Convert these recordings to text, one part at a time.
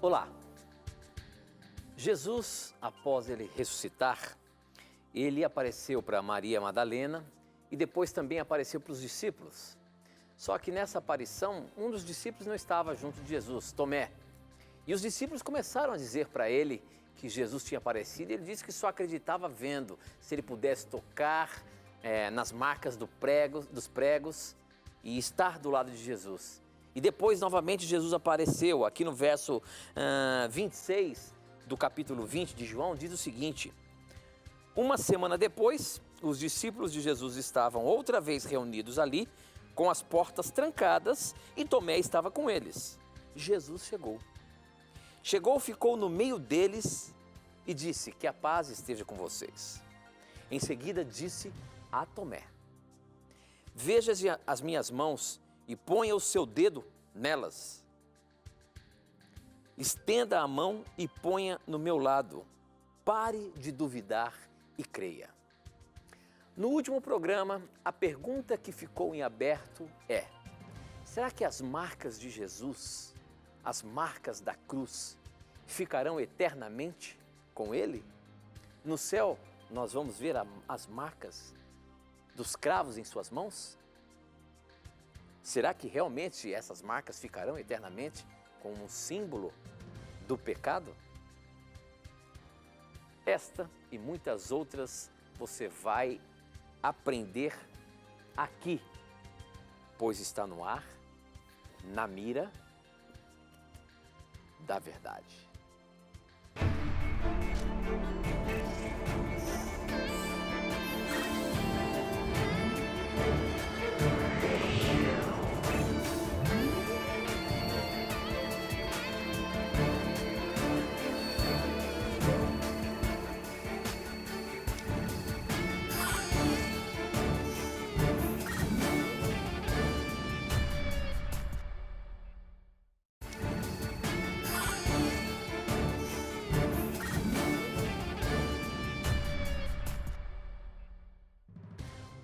Olá! Jesus, após ele ressuscitar, ele apareceu para Maria Madalena e depois também apareceu para os discípulos. Só que nessa aparição, um dos discípulos não estava junto de Jesus, Tomé. E os discípulos começaram a dizer para ele que Jesus tinha aparecido e ele disse que só acreditava vendo, se ele pudesse tocar nas marcas dos pregos e estar do lado de Jesus. E depois, novamente, Jesus apareceu. Aqui no verso 26 do capítulo 20 de João, diz o seguinte: uma semana depois, os discípulos de Jesus estavam outra vez reunidos ali, com as portas trancadas, e Tomé estava com eles. Jesus chegou. Chegou, ficou no meio deles e disse: que a paz esteja com vocês. Em seguida disse a Tomé: veja as minhas mãos e ponha o seu dedo nelas. Estenda a mão e ponha no meu lado. Pare de duvidar e creia. No último programa, a pergunta que ficou em aberto é: será que as marcas de Jesus, as marcas da cruz, ficarão eternamente com ele? No céu, nós vamos ver as marcas dos cravos em suas mãos? Será que realmente essas marcas ficarão eternamente como um símbolo do pecado? Esta e muitas outras você vai aprender aqui, pois está no ar, na mira da verdade.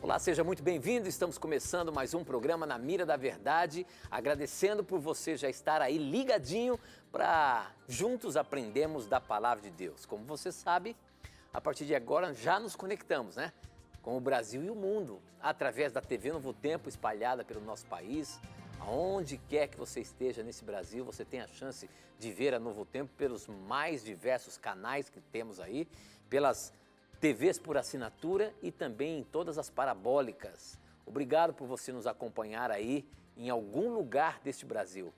Olá, seja muito bem-vindo. Estamos começando mais um programa Na Mira da Verdade, agradecendo por você já estar aí ligadinho para juntos aprendermos da Palavra de Deus. Como você sabe, a partir de agora já nos conectamos, né? Com o Brasil e o mundo, através da TV Novo Tempo espalhada pelo nosso país. Aonde quer que você esteja nesse Brasil, você tem a chance de ver a Novo Tempo pelos mais diversos canais que temos aí, pelas TVs por assinatura e também em todas as parabólicas. Obrigado por você nos acompanhar aí em algum lugar deste Brasil.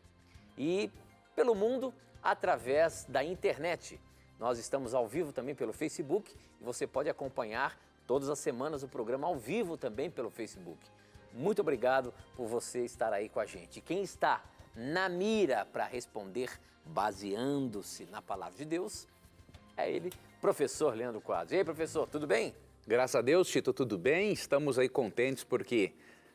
E pelo mundo, através da internet. Nós estamos ao vivo também pelo Facebook e você pode acompanhar todas as semanas o programa ao vivo também pelo Facebook. Muito obrigado por você estar aí com a gente. Quem está na mira para responder baseando-se na Palavra de Deus é ele, professor Leandro Quadros. E aí, professor, tudo bem? Graças a Deus, Tito, tudo bem? Estamos aí contentes porque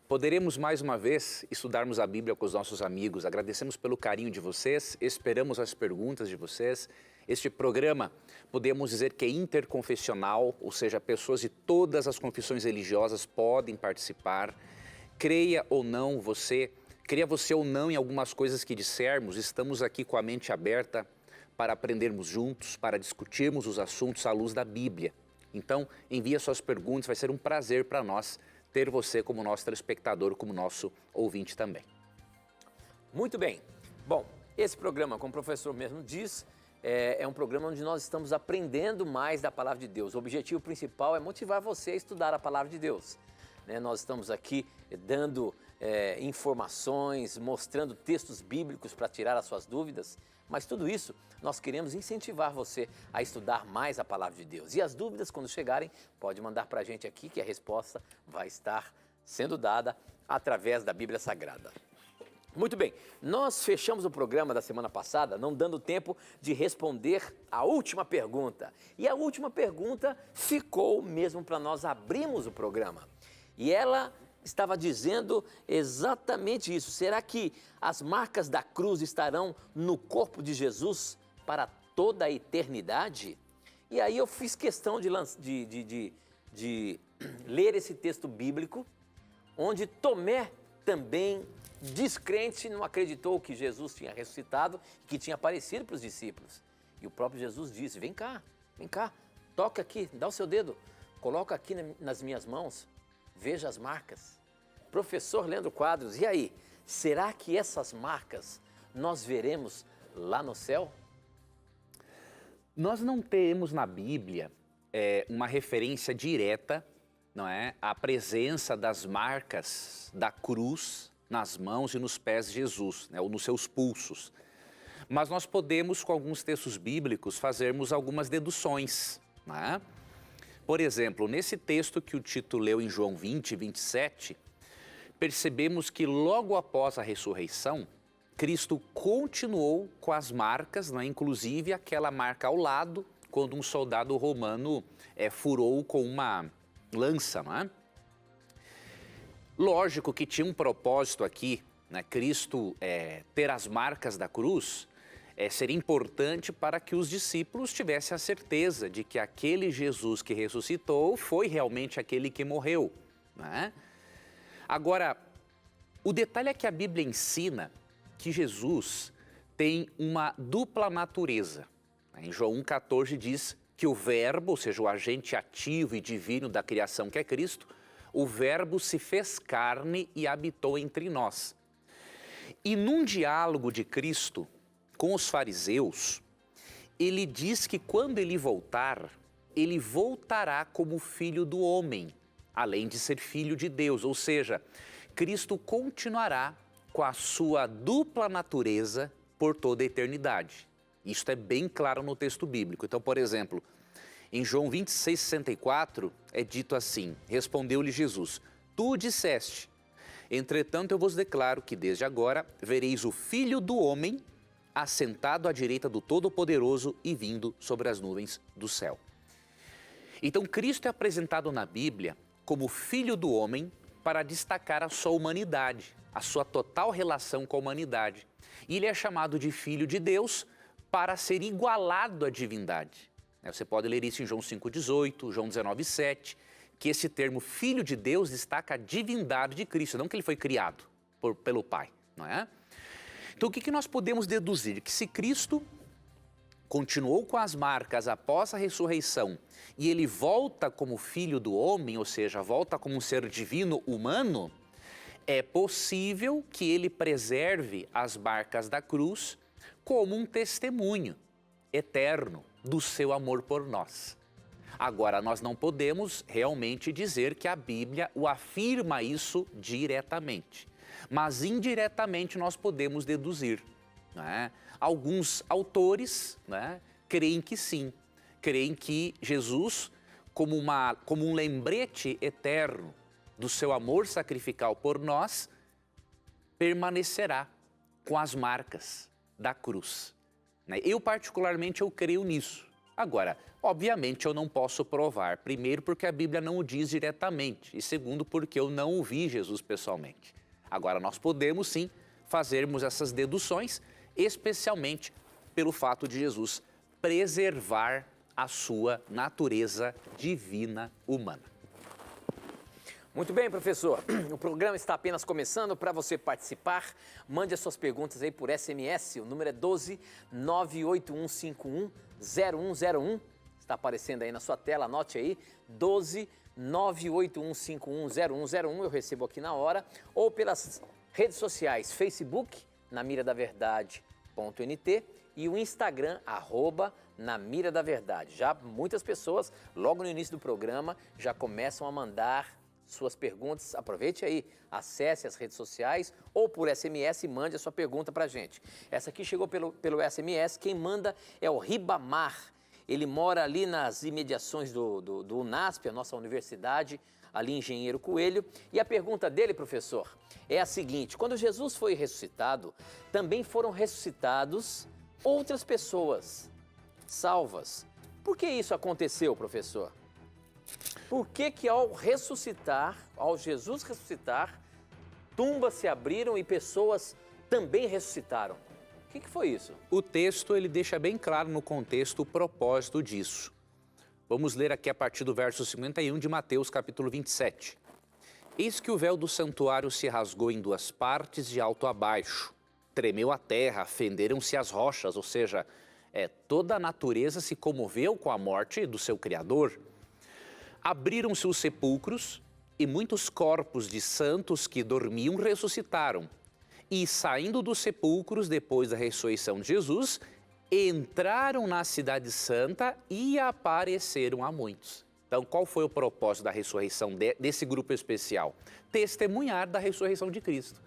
poderemos mais uma vez estudarmos a Bíblia com os nossos amigos. Agradecemos pelo carinho de vocês, esperamos as perguntas de vocês. Este programa, podemos dizer que é interconfessional, ou seja, pessoas de todas as confissões religiosas podem participar. Creia ou não você, creia você ou não em algumas coisas que dissermos, estamos aqui com a mente aberta para aprendermos juntos, para discutirmos os assuntos à luz da Bíblia. Então, envie suas perguntas, vai ser um prazer para nós ter você como nosso telespectador, como nosso ouvinte também. Muito bem. Bom, esse programa, como o professor mesmo diz, é um programa onde nós estamos aprendendo mais da Palavra de Deus. O objetivo principal é motivar você a estudar a Palavra de Deus. Nós estamos aqui dando informações, mostrando textos bíblicos para tirar as suas dúvidas, mas tudo isso nós queremos incentivar você a estudar mais a Palavra de Deus. E as dúvidas, quando chegarem, pode mandar para a gente aqui que a resposta vai estar sendo dada através da Bíblia Sagrada. Muito bem, nós fechamos o programa da semana passada não dando tempo de responder a última pergunta. E a última pergunta ficou mesmo para nós abrirmos o programa. E ela estava dizendo exatamente isso. Será que as marcas da cruz estarão no corpo de Jesus para toda a eternidade? E aí eu fiz questão de ler esse texto bíblico, onde Tomé também descrente não acreditou que Jesus tinha ressuscitado, que tinha aparecido para os discípulos. E o próprio Jesus disse, vem cá, toca aqui, dá o seu dedo, coloca aqui nas minhas mãos, veja as marcas. Professor Leandro Quadros, e aí, será que essas marcas nós veremos lá no céu? Nós não temos na Bíblia uma referência direta, não é, à presença das marcas da cruz nas mãos e nos pés de Jesus, né, ou nos seus pulsos. Mas nós podemos, com alguns textos bíblicos, fazermos algumas deduções, não é? Por exemplo, nesse texto que o Tito leu em João 20, 27, percebemos que logo após a ressurreição, Cristo continuou com as marcas, né, inclusive aquela marca ao lado, quando um soldado romano furou com uma lança, não é? Lógico que tinha um propósito aqui, né? Cristo ter as marcas da cruz seria importante para que os discípulos tivessem a certeza de que aquele Jesus que ressuscitou foi realmente aquele que morreu, não é? Agora, o detalhe é que a Bíblia ensina que Jesus tem uma dupla natureza. Em João 1,14 diz que o verbo, ou seja, o agente ativo e divino da criação que é Cristo, o verbo se fez carne e habitou entre nós. E num diálogo de Cristo com os fariseus, ele diz que quando ele voltar, ele voltará como filho do homem, além de ser filho de Deus, ou seja, Cristo continuará com a sua dupla natureza por toda a eternidade. Isto é bem claro no texto bíblico. Então, por exemplo, em João 26, 64, é dito assim, respondeu-lhe Jesus, tu disseste, entretanto eu vos declaro que desde agora vereis o Filho do Homem assentado à direita do Todo-Poderoso e vindo sobre as nuvens do céu. Então, Cristo é apresentado na Bíblia como Filho do Homem para destacar a sua humanidade, a sua total relação com a humanidade. E ele é chamado de Filho de Deus para ser igualado à divindade. Você pode ler isso em João 5,18, João 19,7, que esse termo Filho de Deus destaca a divindade de Cristo, não que ele foi criado pelo Pai, não é? Então o que nós podemos deduzir? Que se Cristo continuou com as marcas após a ressurreição e ele volta como Filho do Homem, ou seja, volta como um ser divino humano, é possível que ele preserve as marcas da cruz como um testemunho eterno do seu amor por nós. Agora, nós não podemos realmente dizer que a Bíblia o afirma isso diretamente, mas indiretamente nós podemos deduzir, não é? Alguns autores, né, creem que sim, creem que Jesus, como um lembrete eterno do seu amor sacrificial por nós, permanecerá com as marcas da cruz. Eu particularmente eu creio nisso. Agora, obviamente eu não posso provar, primeiro porque a Bíblia não o diz diretamente e segundo porque eu não o vi Jesus pessoalmente. Agora nós podemos sim fazermos essas deduções, especialmente pelo fato de Jesus preservar a sua natureza divina humana. Muito bem, professor. O programa está apenas começando. Para você participar, mande as suas perguntas aí por SMS. O número é 12 98151 0101. Está aparecendo aí na sua tela, anote aí. 12 98151 0101. Eu recebo aqui na hora. Ou pelas redes sociais, Facebook, na mira da verdade.nt e o Instagram, @na mira da verdade. Já muitas pessoas, logo no início do programa, já começam a mandar suas perguntas. Aproveite aí, acesse as redes sociais ou por SMS e mande a sua pergunta para a gente. Essa aqui chegou pelo SMS, quem manda é o Ribamar. Ele mora ali nas imediações do UNASP, a nossa universidade, ali em Engenheiro Coelho. E a pergunta dele, professor, é a seguinte: quando Jesus foi ressuscitado, também foram ressuscitados outras pessoas salvas. Por que isso aconteceu, professor? Por que ao Jesus ressuscitar, tumbas se abriram e pessoas também ressuscitaram? O que foi isso? O texto ele deixa bem claro no contexto o propósito disso. Vamos ler aqui a partir do verso 51 de Mateus capítulo 27. Eis que o véu do santuário se rasgou em duas partes, de alto a baixo. Tremeu a terra, fenderam-se as rochas, ou seja, toda a natureza se comoveu com a morte do seu Criador. Abriram-se os sepulcros e muitos corpos de santos que dormiam ressuscitaram. E saindo dos sepulcros depois da ressurreição de Jesus, entraram na cidade santa e apareceram a muitos. Então, qual foi o propósito da ressurreição desse grupo especial? Testemunhar da ressurreição de Cristo.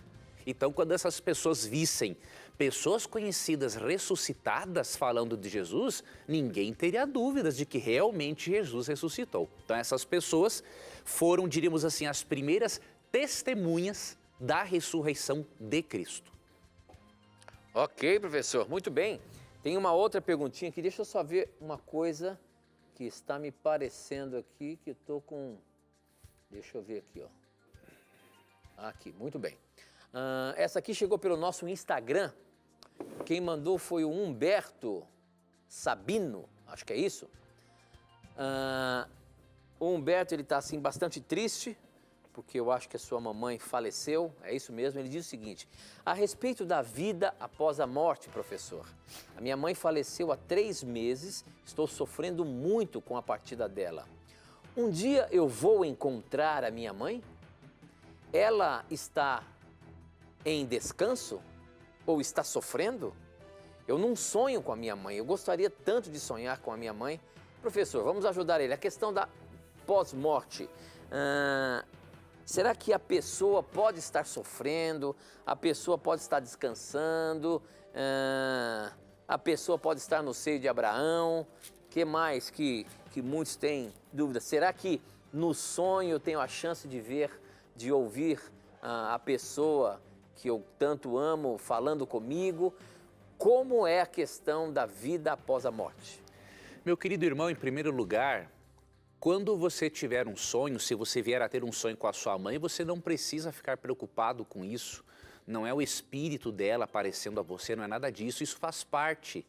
Então, quando essas pessoas vissem pessoas conhecidas ressuscitadas falando de Jesus, ninguém teria dúvidas de que realmente Jesus ressuscitou. Então, essas pessoas foram, diríamos assim, as primeiras testemunhas da ressurreição de Cristo. Ok, professor, muito bem. Tem uma outra perguntinha aqui, deixa eu só ver uma coisa que está me parecendo aqui, que estou com... Deixa eu ver aqui, ó. Aqui, muito bem. Essa aqui chegou pelo nosso Instagram. Quem mandou foi o Humberto Sabino, acho que é isso. O Humberto, ele está assim bastante triste, porque eu acho que a sua mamãe faleceu, é isso mesmo. Ele diz o seguinte: a respeito da vida após a morte, professor, a minha mãe faleceu há 3 meses, estou sofrendo muito com a partida dela. Um dia eu vou encontrar a minha mãe? Ela está em descanso ou está sofrendo? Eu não sonho com a minha mãe, eu gostaria tanto de sonhar com a minha mãe. Professor, vamos ajudar ele. A questão da pós-morte. Será que a pessoa pode estar sofrendo, a pessoa pode estar descansando, a pessoa pode estar no seio de Abraão? O que mais que muitos têm dúvida? Será que no sonho eu tenho a chance de ver, de ouvir a pessoa que eu tanto amo falando comigo? Como é a questão da vida após a morte? Meu querido irmão, em primeiro lugar, quando você tiver um sonho, se você vier a ter um sonho com a sua mãe, você não precisa ficar preocupado com isso. Não é o espírito dela aparecendo a você, não é nada disso. Isso faz parte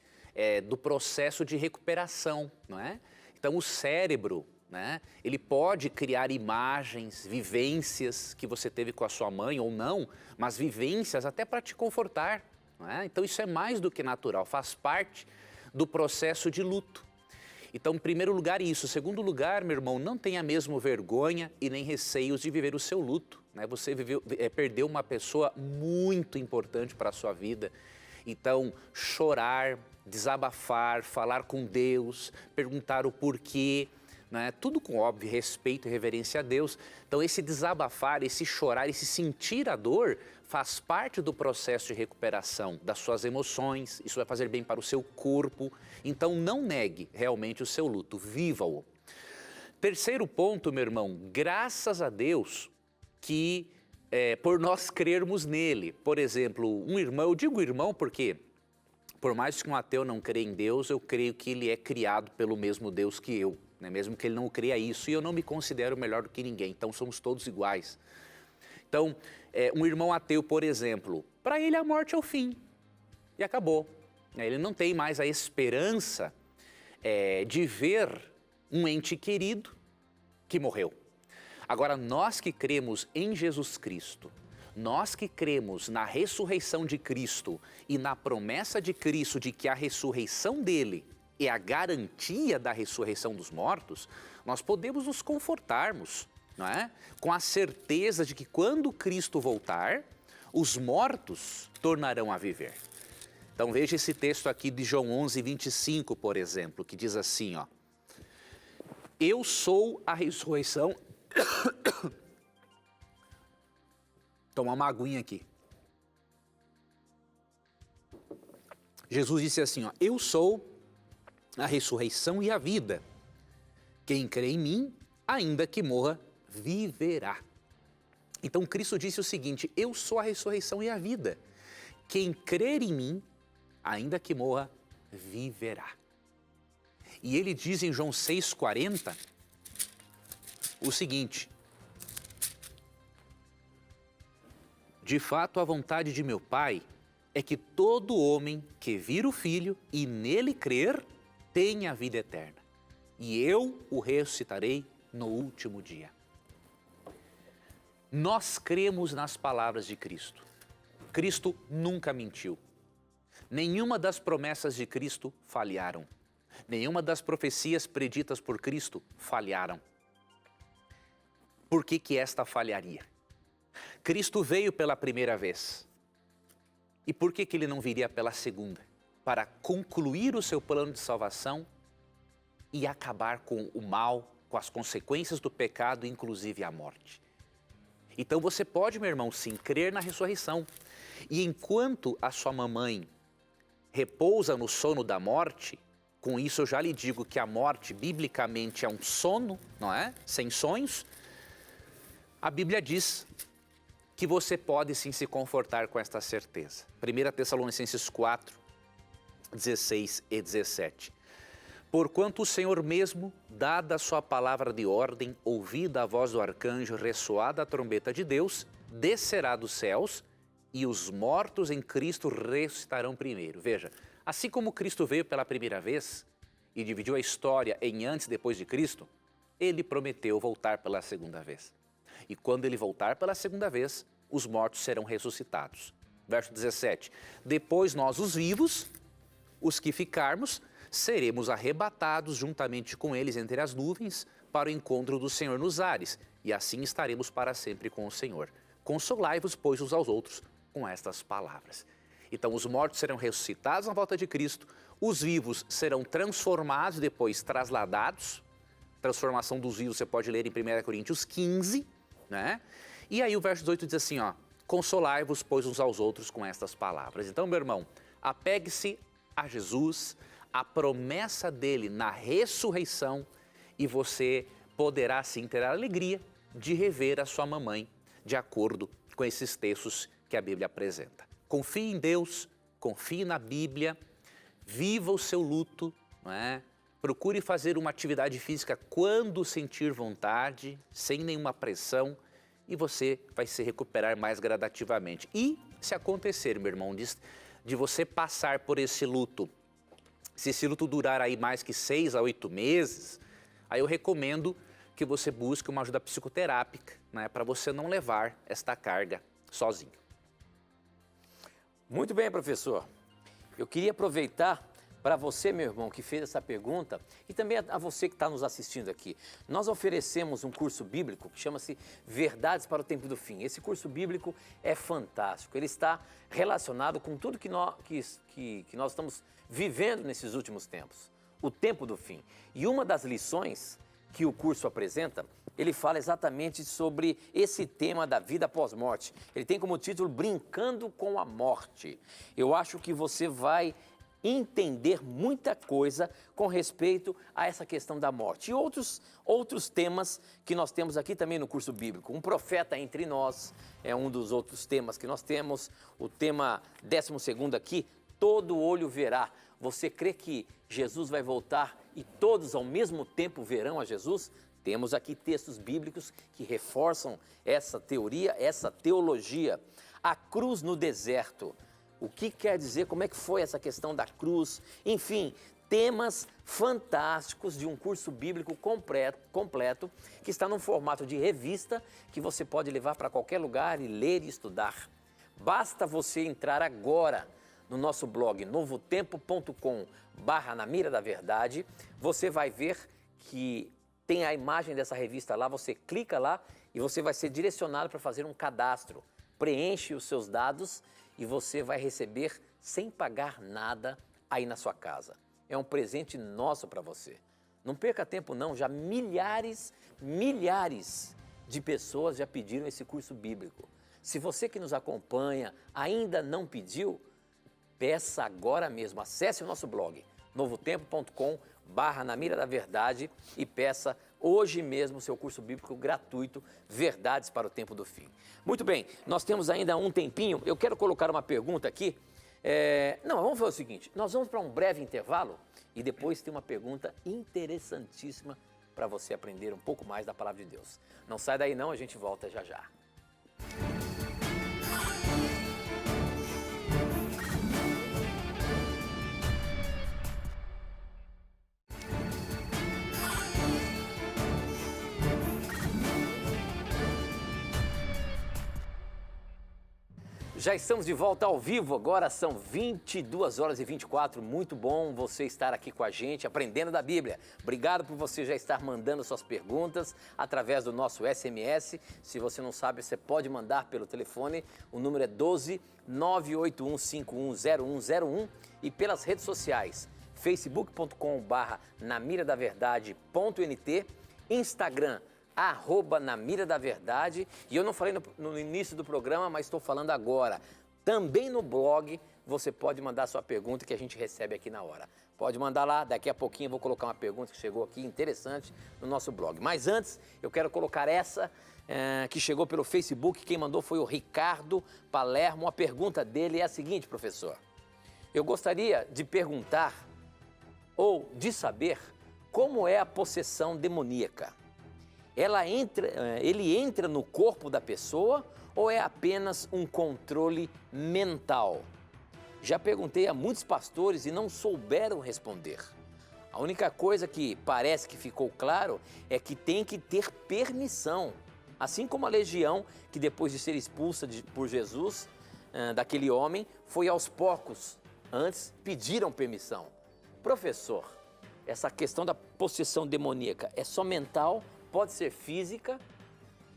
do processo de recuperação, não é? Então o cérebro, né, ele pode criar imagens, vivências que você teve com a sua mãe ou não, mas vivências até para te confortar, não é? Então isso é mais do que natural, faz parte do processo de luto. Então, em primeiro lugar, isso. Em segundo lugar, meu irmão, não tenha mesmo vergonha e nem receios de viver o seu luto, né? Você perdeu uma pessoa muito importante para a sua vida. Então, chorar, desabafar, falar com Deus, perguntar o porquê, né? Tudo com óbvio respeito e reverência a Deus. Então, esse desabafar, esse chorar, esse sentir a dor faz parte do processo de recuperação das suas emoções. Isso vai fazer bem para o seu corpo. Então, não negue realmente o seu luto, viva-o. Terceiro ponto, meu irmão, graças a Deus que por nós crermos nele. Por exemplo, um irmão, eu digo irmão porque por mais que um ateu não creia em Deus, eu creio que ele é criado pelo mesmo Deus que eu, né? Mesmo que ele não creia isso, e eu não me considero melhor do que ninguém, então somos todos iguais. Então, um irmão ateu, por exemplo, para ele a morte é o fim e acabou. Ele não tem mais a esperança de ver um ente querido que morreu. Agora, nós que cremos em Jesus Cristo, nós que cremos na ressurreição de Cristo e na promessa de Cristo de que a ressurreição dele é a garantia da ressurreição dos mortos, nós podemos nos confortarmos, não é? Com a certeza de que quando Cristo voltar, os mortos tornarão a viver. Então veja esse texto aqui de João 11, 25, por exemplo, que diz assim, ó: eu sou a ressurreição... Tomar uma aguinha aqui. Jesus disse assim, ó: eu sou a ressurreição e a vida. Quem crê em mim, ainda que morra, viverá. Então Cristo disse o seguinte: eu sou a ressurreição e a vida. Quem crer em mim, ainda que morra, viverá. E ele diz em João 6,40 o seguinte: de fato, a vontade de meu Pai é que todo homem que vir o Filho e nele crer, tenha a vida eterna. E eu o ressuscitarei no último dia. Nós cremos nas palavras de Cristo. Cristo nunca mentiu. Nenhuma das promessas de Cristo falharam. Nenhuma das profecias preditas por Cristo falharam. Por que esta falharia? Cristo veio pela primeira vez. E por que ele não viria pela segunda? Para concluir o seu plano de salvação e acabar com o mal, com as consequências do pecado, inclusive a morte. Então você pode, meu irmão, sim, crer na ressurreição. E enquanto a sua mamãe repousa no sono da morte, com isso eu já lhe digo que a morte, biblicamente, é um sono, não é? Sem sonhos. A Bíblia diz que você pode sim se confortar com esta certeza. 1 Tessalonicenses 4, 16 e 17. Porquanto o Senhor mesmo, dada a sua palavra de ordem, ouvida a voz do arcanjo, ressoada a trombeta de Deus, descerá dos céus e os mortos em Cristo ressuscitarão primeiro. Veja, assim como Cristo veio pela primeira vez e dividiu a história em antes e depois de Cristo, ele prometeu voltar pela segunda vez. E quando ele voltar pela segunda vez, os mortos serão ressuscitados. Verso 17. Depois nós, os vivos, os que ficarmos, seremos arrebatados juntamente com eles entre as nuvens para o encontro do Senhor nos ares, e assim estaremos para sempre com o Senhor. Consolai-vos, pois, uns aos outros com estas palavras. Então os mortos serão ressuscitados na volta de Cristo, os vivos serão transformados e depois trasladados. Transformação dos vivos você pode ler em 1 Coríntios 15, né? E aí o verso 18 diz assim, ó, consolai-vos, pois, uns aos outros com estas palavras. Então, meu irmão, apegue-se a Jesus, a promessa dele na ressurreição, e você poderá sim ter a alegria de rever a sua mamãe de acordo com esses textos que a Bíblia apresenta. Confie em Deus, confie na Bíblia, viva o seu luto, não é? Procure fazer uma atividade física quando sentir vontade, sem nenhuma pressão, e você vai se recuperar mais gradativamente. E se acontecer, meu irmão, de você passar por esse luto, se esse luto durar aí mais que 6 a 8 meses, aí eu recomendo que você busque uma ajuda psicoterápica, né, para você não levar esta carga sozinho. Muito bem, professor. Eu queria aproveitar para você, meu irmão, que fez essa pergunta, e também a você que está nos assistindo aqui. Nós oferecemos um curso bíblico que chama-se Verdades para o Tempo do Fim. Esse curso bíblico é fantástico. Ele está relacionado com tudo que nós estamos vivendo nesses últimos tempos. O tempo do fim. E uma das lições que o curso apresenta, ele fala exatamente sobre esse tema da vida pós-morte. Ele tem como título Brincando com a Morte. Eu acho que você vai entender muita coisa com respeito a essa questão da morte. E outros temas que nós temos aqui também no curso bíblico. Um profeta entre nós é um dos outros temas que nós temos. O tema 12º aqui, todo olho verá. Você crê que Jesus vai voltar e todos ao mesmo tempo verão a Jesus? Temos aqui textos bíblicos que reforçam essa teoria, essa teologia. A cruz no deserto. O que quer dizer, como é que foi essa questão da cruz? Enfim, temas fantásticos de um curso bíblico completo que está num formato de revista que você pode levar para qualquer lugar e ler e estudar. Basta você entrar agora no nosso blog novotempo.com/na mira da verdade, você vai ver que tem a imagem dessa revista lá, você clica lá e você vai ser direcionado para fazer um cadastro. Preenche os seus dados e você vai receber sem pagar nada aí na sua casa. É um presente nosso para você. Não perca tempo não, já milhares de pessoas já pediram esse curso bíblico. Se você que nos acompanha ainda não pediu, peça agora mesmo, acesse o nosso blog, novotempo.com/na mira da verdade e peça hoje mesmo o seu curso bíblico gratuito, Verdades para o Tempo do Fim. Muito bem, nós temos ainda um tempinho, eu quero colocar uma pergunta aqui. Vamos fazer o seguinte, nós vamos para um breve intervalo e depois tem uma pergunta interessantíssima para você aprender um pouco mais da Palavra de Deus. Não sai daí não, a gente volta já já. Já estamos de volta ao vivo, agora são 22 horas e 24, muito bom você estar aqui com a gente, aprendendo da Bíblia. Obrigado por você já estar mandando suas perguntas através do nosso SMS. Se você não sabe, você pode mandar pelo telefone, o número é 12 981510101 e pelas redes sociais, facebook.com/namiradaverdade.nt, Instagram, @namiradaverdade, e eu não falei no início do programa, mas estou falando agora. Também no blog você pode mandar sua pergunta que a gente recebe aqui na hora. Pode mandar lá, daqui a pouquinho eu vou colocar uma pergunta que chegou aqui interessante no nosso blog. Mas antes, eu quero colocar essa que chegou pelo Facebook. Quem mandou foi o Ricardo Palermo. A pergunta dele é a seguinte, professor. Eu gostaria de perguntar ou de saber como é a possessão demoníaca. Ele entra no corpo da pessoa ou é apenas um controle mental? Já perguntei a muitos pastores e não souberam responder. A única coisa que parece que ficou claro é que tem que ter permissão. Assim como a legião, que depois de ser expulsa por Jesus, daquele homem, foi aos poucos, antes pediram permissão. Professor, essa questão da possessão demoníaca é só mental? Pode ser física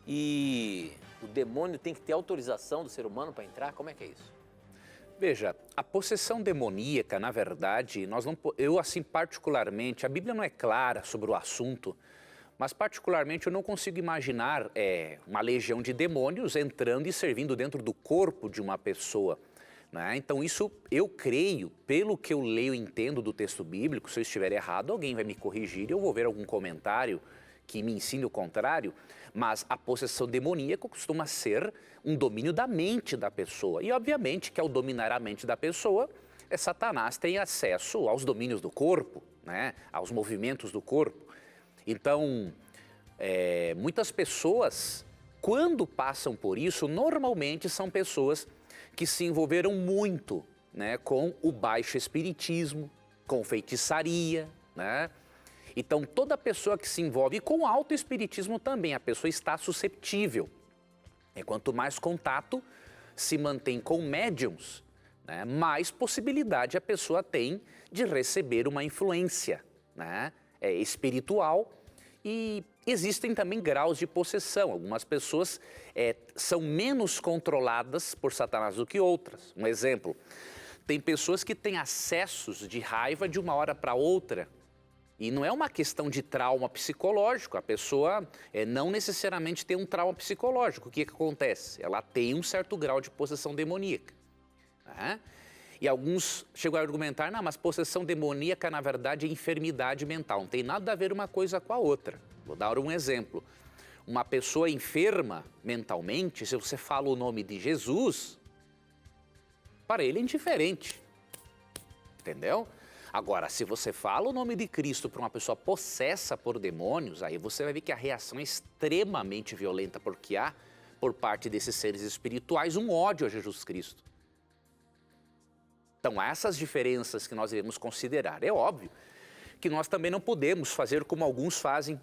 e o demônio tem que ter autorização do ser humano para entrar? Como é que é isso? Veja, a possessão demoníaca, na verdade, eu assim particularmente, a Bíblia não é clara sobre o assunto, mas particularmente eu não consigo imaginar uma legião de demônios entrando e servindo dentro do corpo de uma pessoa. Né? Então isso eu creio, pelo que eu leio e entendo do texto bíblico, se eu estiver errado, alguém vai me corrigir e eu vou ver algum comentário que me ensine o contrário, mas a possessão demoníaca costuma ser um domínio da mente da pessoa. E obviamente que ao dominar a mente da pessoa, Satanás tem acesso aos domínios do corpo, né? Aos movimentos do corpo. Então, muitas pessoas, quando passam por isso, normalmente são pessoas que se envolveram muito, né, com o baixo espiritismo, com feitiçaria, né? Então, toda pessoa que se envolve com o alto espiritismo também, a pessoa está susceptível. E quanto mais contato se mantém com médiums, né, mais possibilidade a pessoa tem de receber uma influência, né, espiritual. E existem também graus de possessão. Algumas pessoas são menos controladas por Satanás do que outras. Um exemplo, tem pessoas que têm acessos de raiva de uma hora para outra. E não é uma questão de trauma psicológico, a pessoa não necessariamente tem um trauma psicológico. O que acontece? Ela tem um certo grau de possessão demoníaca. Né? E alguns chegam a argumentar, não, mas possessão demoníaca na verdade é enfermidade mental, não tem nada a ver uma coisa com a outra. Vou dar um exemplo. Uma pessoa enferma mentalmente, se você fala o nome de Jesus, para ele é indiferente. Entendeu? Agora, se você fala o nome de Cristo para uma pessoa possessa por demônios, aí você vai ver que a reação é extremamente violenta, porque há, por parte desses seres espirituais, um ódio a Jesus Cristo. Então, há essas diferenças que nós devemos considerar. É óbvio que nós também não podemos fazer como alguns fazem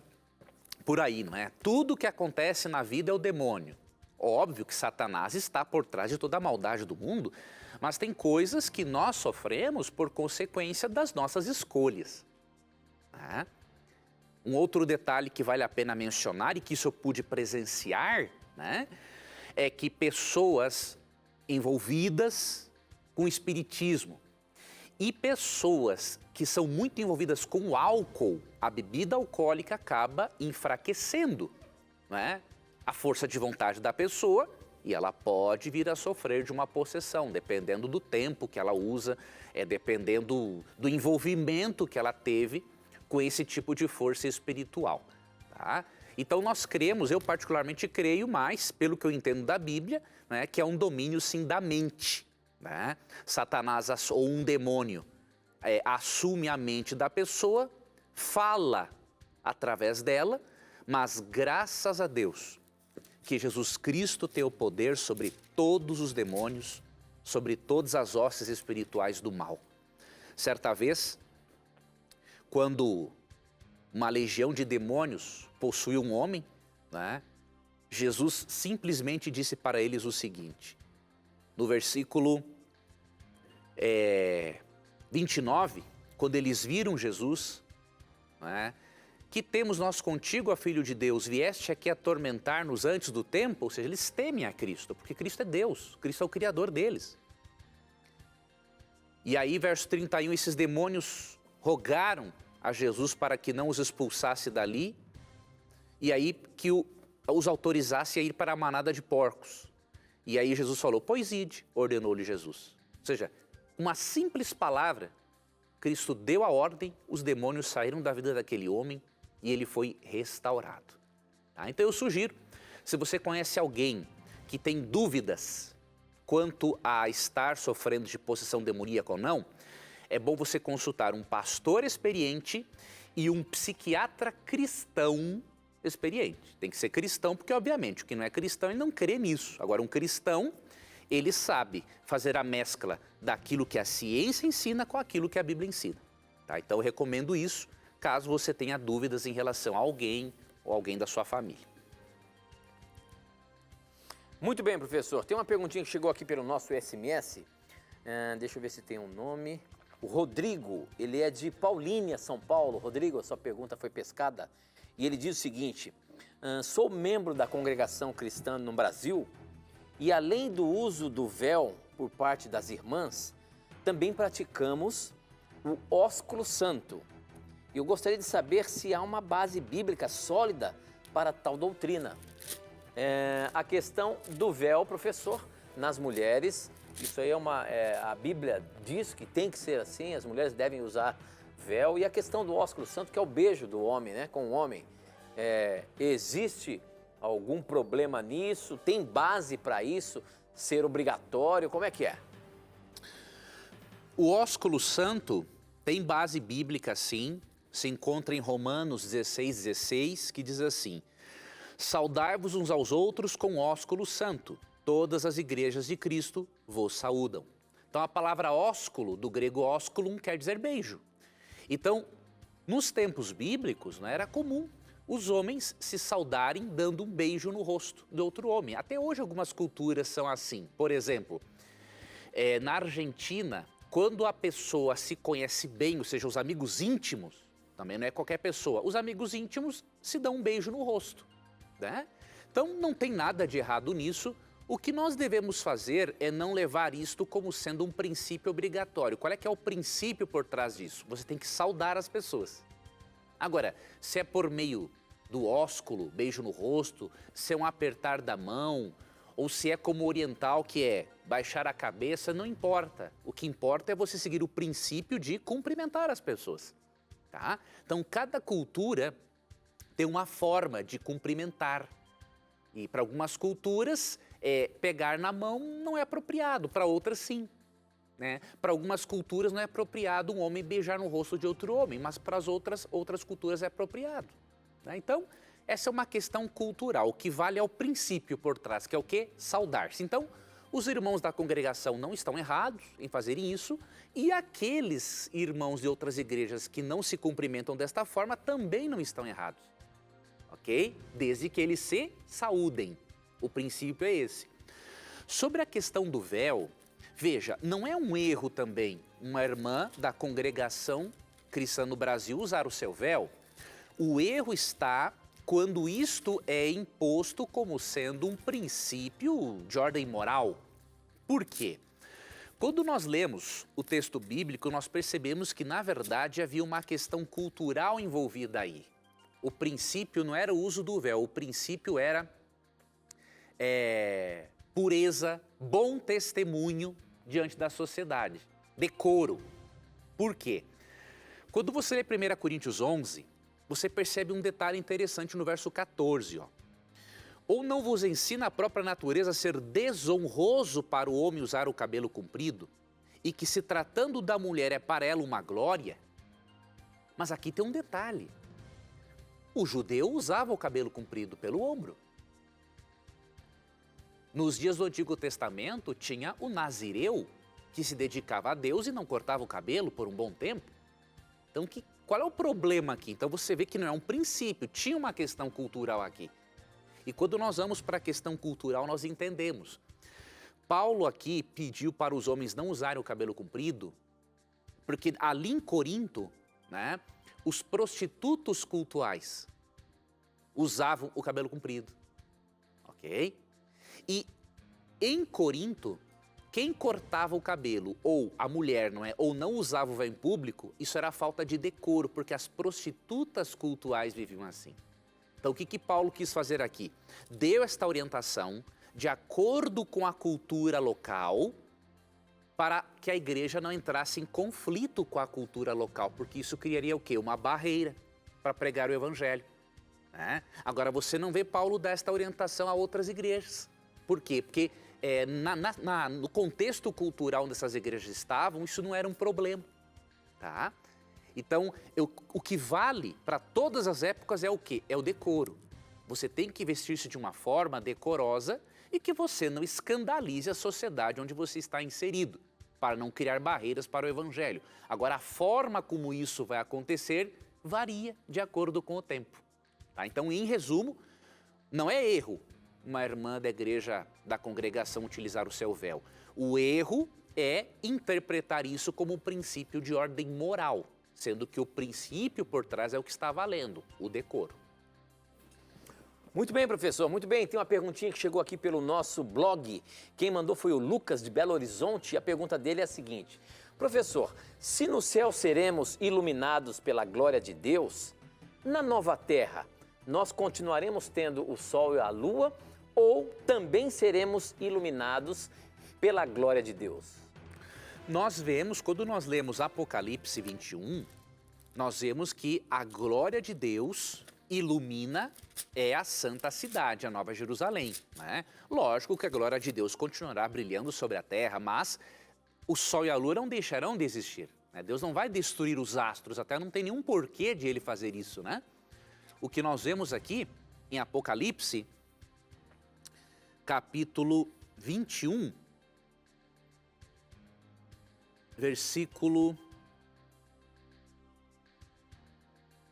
por aí, não é? Tudo que acontece na vida é o demônio. Óbvio que Satanás está por trás de toda a maldade do mundo, mas tem coisas que nós sofremos por consequência das nossas escolhas. Né? Um outro detalhe que vale a pena mencionar e que isso eu pude presenciar, né, é que pessoas envolvidas com espiritismo e pessoas que são muito envolvidas com o álcool, a bebida alcoólica acaba enfraquecendo, né, a força de vontade da pessoa. E ela pode vir a sofrer de uma possessão, dependendo do tempo que ela usa, dependendo do envolvimento que ela teve com esse tipo de força espiritual. Tá? Então nós cremos, eu particularmente creio mais, pelo que eu entendo da Bíblia, né, que é um domínio sim da mente. Né? Satanás ou um demônio assume a mente da pessoa, fala através dela, mas graças a Deus que Jesus Cristo tem o poder sobre todos os demônios, sobre todas as hostes espirituais do mal. Certa vez, quando uma legião de demônios possuiu um homem, né, Jesus simplesmente disse para eles o seguinte: no versículo 29, quando eles viram Jesus, né, que temos nós contigo, ó Filho de Deus, vieste aqui atormentar-nos antes do tempo, ou seja, eles temem a Cristo, porque Cristo é Deus, Cristo é o Criador deles. E aí, verso 31, esses demônios rogaram a Jesus para que não os expulsasse dali, e aí que os autorizasse a ir para a manada de porcos. E aí Jesus falou, pois ide, ordenou-lhe Jesus. Ou seja, uma simples palavra, Cristo deu a ordem, os demônios saíram da vida daquele homem e ele foi restaurado. Tá? Então eu sugiro, se você conhece alguém que tem dúvidas quanto a estar sofrendo de possessão demoníaca ou não, é bom você consultar um pastor experiente e um psiquiatra cristão experiente. Tem que ser cristão, porque obviamente o que não é cristão, ele não crê nisso. Agora, um cristão, ele sabe fazer a mescla daquilo que a ciência ensina com aquilo que a Bíblia ensina. Tá? Então, eu recomendo isso, caso você tenha dúvidas em relação a alguém ou alguém da sua família. Muito bem, professor. Tem uma perguntinha que chegou aqui pelo nosso SMS. Deixa eu ver se tem um nome. O Rodrigo, ele é de Paulínia, São Paulo. Rodrigo, a sua pergunta foi pescada. E ele diz o seguinte, sou membro da congregação cristã no Brasil e além do uso do véu por parte das irmãs, também praticamos o ósculo santo. E eu gostaria de saber se há uma base bíblica sólida para tal doutrina. A questão do véu, professor, nas mulheres, isso aí a Bíblia diz que tem que ser assim, as mulheres devem usar véu. E a questão do ósculo santo, que é o beijo do homem, né, com o homem. Existe algum problema nisso? Tem base para isso ser obrigatório? Como é que é? O ósculo santo tem base bíblica, sim. Se encontra em Romanos 16:16, que diz assim, saudai-vos uns aos outros com ósculo santo. Todas as igrejas de Cristo vos saúdam. Então a palavra ósculo, do grego ósculum, quer dizer beijo. Então, nos tempos bíblicos, não era comum os homens se saudarem dando um beijo no rosto de outro homem. Até hoje algumas culturas são assim. Por exemplo, na Argentina, quando a pessoa se conhece bem, ou seja, os amigos íntimos, também não é qualquer pessoa, os amigos íntimos se dão um beijo no rosto, né? Então não tem nada de errado nisso. O que nós devemos fazer é não levar isto como sendo um princípio obrigatório. Qual é que é o princípio por trás disso? Você tem que saudar as pessoas. Agora, se é por meio do ósculo, beijo no rosto, se é um apertar da mão, ou se é como oriental, que é baixar a cabeça, não importa. O que importa é você seguir o princípio de cumprimentar as pessoas. Tá? Então, cada cultura tem uma forma de cumprimentar. E para algumas culturas, pegar na mão não é apropriado, para outras sim. Né? Para algumas culturas não é apropriado um homem beijar no rosto de outro homem, mas para as outras culturas é apropriado. Né? Então, essa é uma questão cultural. O que vale é o princípio por trás, que é o quê? Saudar-se. Então, os irmãos da congregação não estão errados em fazerem isso, e aqueles irmãos de outras igrejas que não se cumprimentam desta forma também não estão errados. Ok? Desde que eles se saúdem. O princípio é esse. Sobre a questão do véu, veja, não é um erro também uma irmã da congregação cristã no Brasil usar o seu véu. O erro está quando isto é imposto como sendo um princípio de ordem moral. Por quê? Quando nós lemos o texto bíblico, nós percebemos que, na verdade, havia uma questão cultural envolvida aí. O princípio não era o uso do véu, o princípio era pureza, bom testemunho diante da sociedade, decoro. Por quê? Quando você lê 1 Coríntios 11, você percebe um detalhe interessante no verso 14. Ou não vos ensina a própria natureza a ser desonroso para o homem usar o cabelo comprido, e que se tratando da mulher é para ela uma glória? Mas aqui tem um detalhe. O judeu usava o cabelo comprido pelo ombro. Nos dias do Antigo Testamento, tinha o nazireu, que se dedicava a Deus e não cortava o cabelo por um bom tempo. Então, qual é o problema aqui? Então, você vê que não é um princípio, tinha uma questão cultural aqui. E quando nós vamos para a questão cultural, nós entendemos. Paulo aqui pediu para os homens não usarem o cabelo comprido, porque ali em Corinto, né, os prostitutos cultuais usavam o cabelo comprido, ok? E em Corinto, quem cortava o cabelo, ou a mulher, não é, ou não usava o véu em público, isso era falta de decoro, porque as prostitutas cultuais viviam assim. Então, o que Paulo quis fazer aqui? Deu esta orientação de acordo com a cultura local, para que a igreja não entrasse em conflito com a cultura local, porque isso criaria o quê? Uma barreira para pregar o evangelho. Né? Agora, você não vê Paulo dar esta orientação a outras igrejas. Por quê? Porque no contexto cultural onde essas igrejas estavam, isso não era um problema. Tá? Então, o que vale para todas as épocas é o quê? É o decoro. Você tem que vestir-se de uma forma decorosa e que você não escandalize a sociedade onde você está inserido, para não criar barreiras para o evangelho. Agora, a forma como isso vai acontecer varia de acordo com o tempo. Tá? Então, em resumo, não é erro uma irmã da igreja, da congregação, utilizar o seu véu. O erro é interpretar isso como um princípio de ordem moral, sendo que o princípio por trás é o que está valendo, o decoro. Muito bem, professor, muito bem. Tem uma perguntinha que chegou aqui pelo nosso blog. Quem mandou foi o Lucas, de Belo Horizonte, e a pergunta dele é a seguinte. Professor, se no céu seremos iluminados pela glória de Deus, na nova terra, nós continuaremos tendo o sol e a lua ou também seremos iluminados pela glória de Deus? Nós vemos, quando nós lemos Apocalipse 21, nós vemos que a glória de Deus ilumina a santa cidade, a Nova Jerusalém. Né? Lógico que a glória de Deus continuará brilhando sobre a terra, mas o sol e a lua não deixarão de existir. Né? Deus não vai destruir os astros, até não tem nenhum porquê de ele fazer isso. Né? O que nós vemos aqui em Apocalipse, capítulo 21, versículo...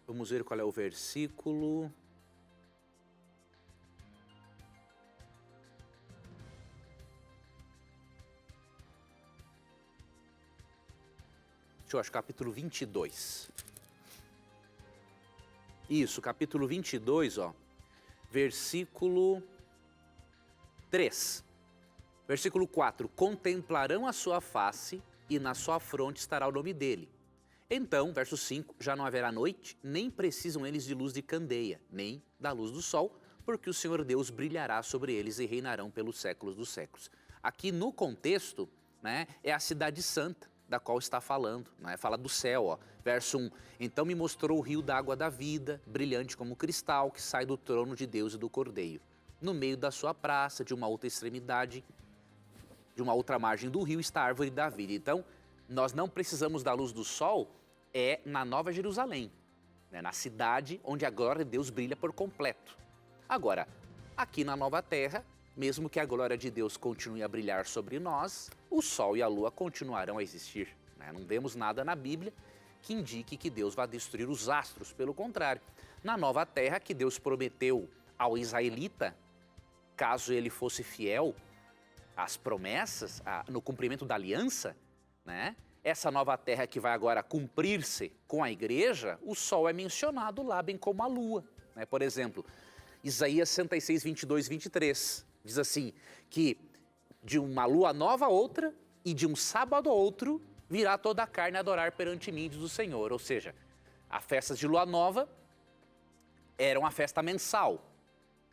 Vamos ver qual é o versículo. Eu acho capítulo 22. Isso, capítulo 22, ó, versículo 3. Versículo 4. Contemplarão a sua face e na sua fronte estará o nome dele. Então, verso 5, já não haverá noite, nem precisam eles de luz de candeia, nem da luz do sol, porque o Senhor Deus brilhará sobre eles e reinarão pelos séculos dos séculos. Aqui no contexto, né, é a cidade santa da qual está falando, né? Fala do céu, ó. Verso 1, então me mostrou o rio da água da vida, brilhante como cristal, que sai do trono de Deus e do Cordeiro. No meio da sua praça, de uma outra extremidade, de uma outra margem do rio, está a árvore da vida. Então, nós não precisamos da luz do sol, é na Nova Jerusalém, né? Na cidade onde a glória de Deus brilha por completo. Agora, aqui na Nova Terra, mesmo que a glória de Deus continue a brilhar sobre nós, o sol e a lua continuarão a existir. Né? Não vemos nada na Bíblia que indique que Deus vai destruir os astros, pelo contrário. Na Nova Terra, que Deus prometeu ao israelita, caso ele fosse fiel às promessas, no cumprimento da aliança, né? Essa nova terra que vai agora cumprir-se com a igreja, o sol é mencionado lá, bem como a lua. Né? Por exemplo, Isaías 66, 22, 23, diz assim, que de uma lua nova a outra e de um sábado a outro virá toda a carne a adorar perante mim, diz o Senhor. Ou seja, as festas de lua nova eram a festa mensal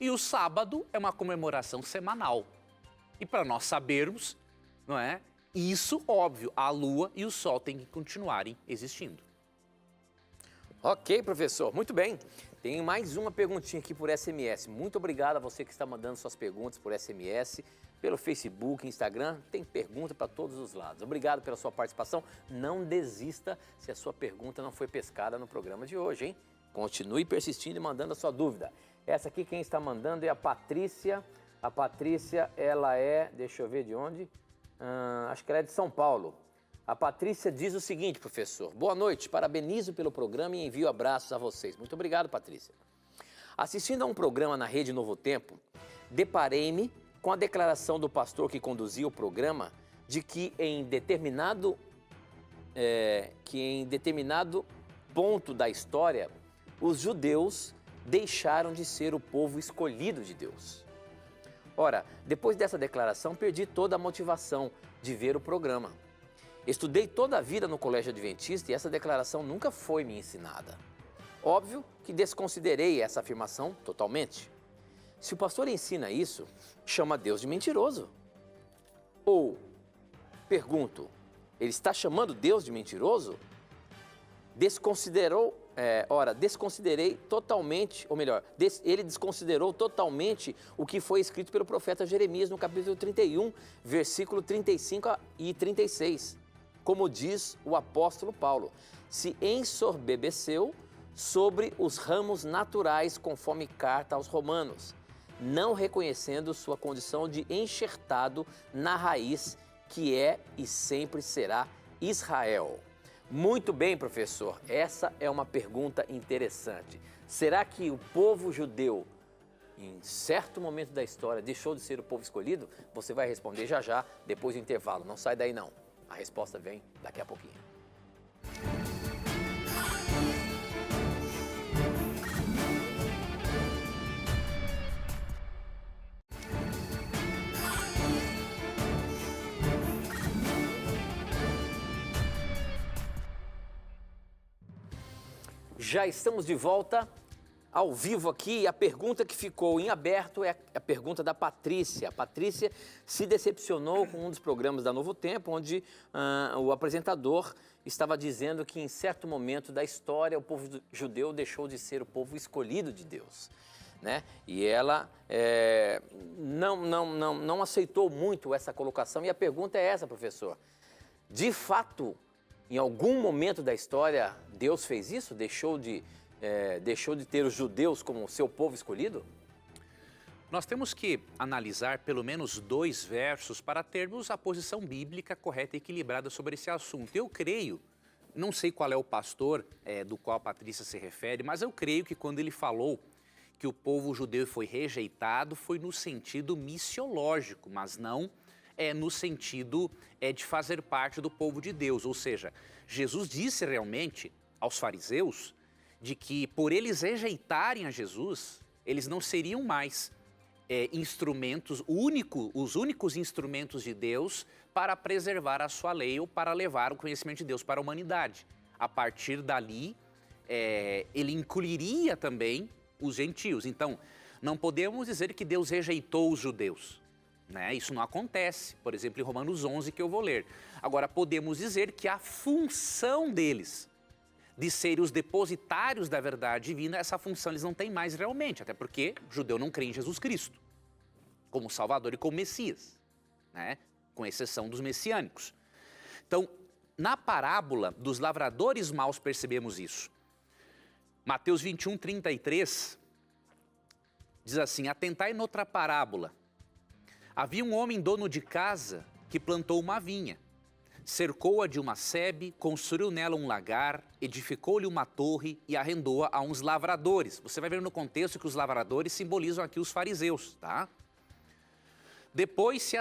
e o sábado é uma comemoração semanal. E para nós sabermos, não é? Isso, óbvio, a lua e o sol têm que continuarem existindo. Ok, professor, muito bem. Tem mais uma perguntinha aqui por SMS. Muito obrigado a você que está mandando suas perguntas por SMS, pelo Facebook, Instagram. Tem pergunta para todos os lados. Obrigado pela sua participação. Não desista se a sua pergunta não foi pescada no programa de hoje, hein? Continue persistindo e mandando a sua dúvida. Essa aqui quem está mandando é a Patrícia. A Patrícia, ela é, deixa eu ver de onde... acho que ela é de São Paulo. A Patrícia diz o seguinte, professor. Boa noite, parabenizo pelo programa e envio abraços a vocês. Muito obrigado, Patrícia. Assistindo a um programa na Rede Novo Tempo, deparei-me com a declaração do pastor que conduzia o programa de que em determinado ponto da história, os judeus deixaram de ser o povo escolhido de Deus. Ora, depois dessa declaração, perdi toda a motivação de ver o programa. Estudei toda a vida no colégio adventista e essa declaração nunca foi me ensinada. Óbvio que desconsiderei essa afirmação totalmente. Se o pastor ensina isso, chama Deus de mentiroso. Ou, pergunto, ele está chamando Deus de mentiroso? Desconsiderei totalmente, ou melhor, ele desconsiderou totalmente o que foi escrito pelo profeta Jeremias no capítulo 31, versículo 35 e 36. Como diz o apóstolo Paulo, se ensoberbeceu sobre os ramos naturais, conforme carta aos Romanos, não reconhecendo sua condição de enxertado na raiz, que é e sempre será Israel. Muito bem, professor. Essa é uma pergunta interessante. Será que o povo judeu, em certo momento da história, deixou de ser o povo escolhido? Você vai responder já já, depois do intervalo. Não sai daí não. A resposta vem daqui a pouquinho. Já estamos de volta ao vivo aqui e a pergunta que ficou em aberto é a pergunta da Patrícia. A Patrícia se decepcionou com um dos programas da Novo Tempo, onde o apresentador estava dizendo que em certo momento da história o povo judeu deixou de ser o povo escolhido de Deus, né? E ela não aceitou muito essa colocação e a pergunta é essa, professor. De fato, em algum momento da história, Deus fez isso? Deixou de ter os judeus como seu povo escolhido? Nós temos que analisar pelo menos 2 versos para termos a posição bíblica correta e equilibrada sobre esse assunto. Eu creio, não sei qual é o pastor do qual a Patrícia se refere, mas eu creio que quando ele falou que o povo judeu foi rejeitado, foi no sentido missiológico, mas não no sentido de fazer parte do povo de Deus. Ou seja, Jesus disse realmente aos fariseus de que por eles rejeitarem a Jesus, eles não seriam mais os únicos instrumentos de Deus para preservar a sua lei ou para levar o conhecimento de Deus para a humanidade. A partir dali, ele incluiria também os gentios. Então, não podemos dizer que Deus rejeitou os judeus. Né? Isso não acontece, por exemplo, em Romanos 11, que eu vou ler. Agora, podemos dizer que a função deles de serem os depositários da verdade divina, essa função eles não têm mais realmente, até porque o judeu não crê em Jesus Cristo como Salvador e como Messias, né? Com exceção dos messiânicos. Então, na parábola dos lavradores maus percebemos isso. Mateus 21, 33 diz assim, atentai noutra parábola. Havia um homem dono de casa que plantou uma vinha, cercou-a de uma sebe, construiu nela um lagar, edificou-lhe uma torre e arrendou-a a uns lavradores. Você vai ver no contexto que os lavradores simbolizam aqui os fariseus, tá? Depois se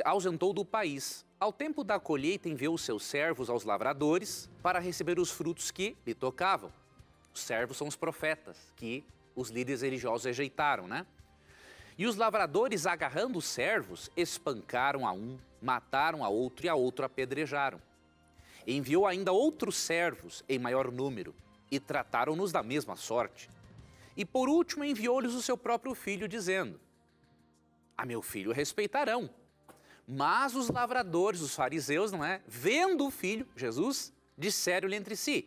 ausentou do país. Ao tempo da colheita enviou os seus servos aos lavradores para receber os frutos que lhe tocavam. Os servos são os profetas, que os líderes religiosos rejeitaram, né? E os lavradores, agarrando os servos, espancaram a um, mataram a outro e a outro apedrejaram. Enviou ainda outros servos em maior número e trataram-nos da mesma sorte. E por último enviou-lhes o seu próprio filho, dizendo, a meu filho respeitarão. Mas os lavradores, os fariseus, não é? Vendo o filho, Jesus, disseram-lhe entre si,